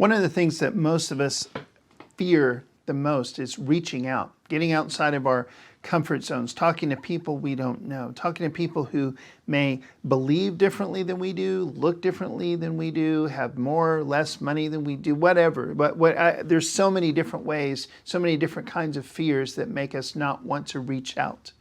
One of the things that most of us fear the most is reaching out, getting outside of our comfort zones, talking to people we don't know, talking to people who may believe differently than we do, look differently than we do, have more or less money than we do, whatever. But there's so many different ways, so many different kinds of fears that make us not want to reach out.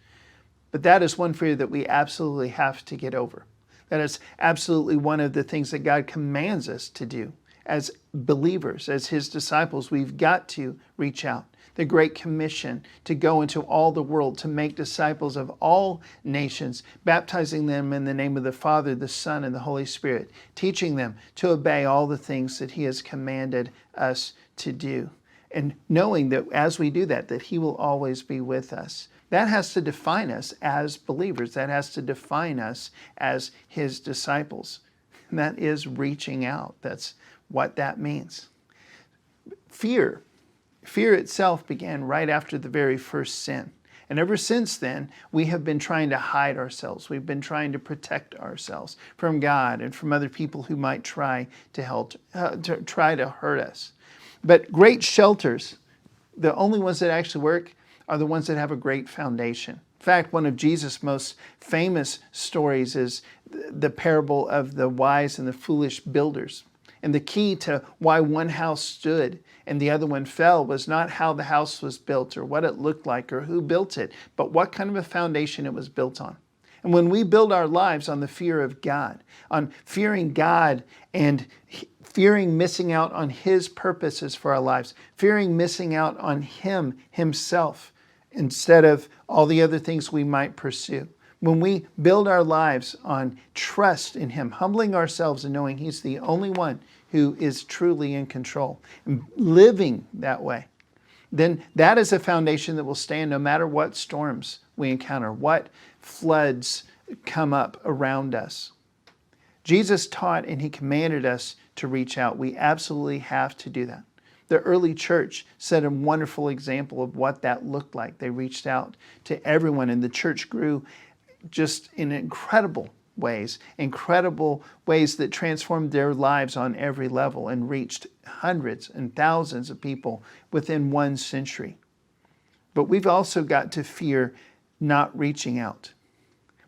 But that is one fear that we absolutely have to get over. That is absolutely one of the things that God commands us to do. As believers, as His disciples, we've got to reach out. The Great Commission to go into all the world, to make disciples of all nations, baptizing them in the name of the Father, the Son, and the Holy Spirit, teaching them to obey all the things that He has commanded us to do. And knowing that as we do that, that He will always be with us. That has to define us as believers. That has to define us as His disciples. And that is reaching out. That's what that means. Fear itself began right after the very first sin. And ever since then, we have been trying to hide ourselves. We've been trying to protect ourselves from God and from other people who might try to hurt us. But great shelters, the only ones that actually work, are the ones that have a great foundation. In fact, one of Jesus' most famous stories is the parable of the wise and the foolish builders. And the key to why one house stood and the other one fell was not how the house was built or what it looked like or who built it, but what kind of a foundation it was built on. And when we build our lives on the fear of God, on fearing God and fearing missing out on His purposes for our lives, fearing missing out on Him Himself instead of all the other things we might pursue. When we build our lives on trust in Him, humbling ourselves and knowing He's the only one who is truly in control, and living that way, then that is a foundation that will stand no matter what storms we encounter, what floods come up around us. Jesus taught and He commanded us to reach out. We absolutely have to do that. The early church set a wonderful example of what that looked like. They reached out to everyone, and the church grew just in incredible ways that transformed their lives on every level and reached hundreds and thousands of people within 1 century. But we've also got to fear not reaching out.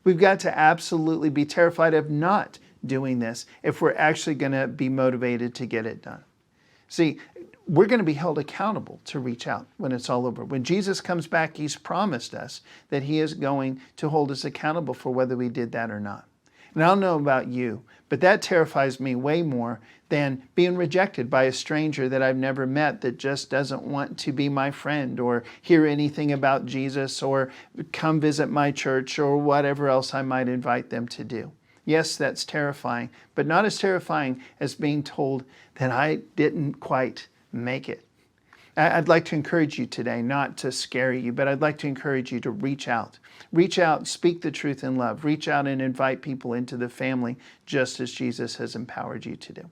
We've got to absolutely be terrified of not doing this if we're actually going to be motivated to get it done. See, we're going to be held accountable to reach out when it's all over. When Jesus comes back, He's promised us that He is going to hold us accountable for whether we did that or not. And I don't know about you, but that terrifies me way more than being rejected by a stranger that I've never met that just doesn't want to be my friend or hear anything about Jesus or come visit my church or whatever else I might invite them to do. Yes, that's terrifying, but not as terrifying as being told that I didn't quite make it. I'd like to encourage you today, not to scare you, but I'd like to encourage you to reach out. Reach out, speak the truth in love. Reach out and invite people into the family just as Jesus has empowered you to do.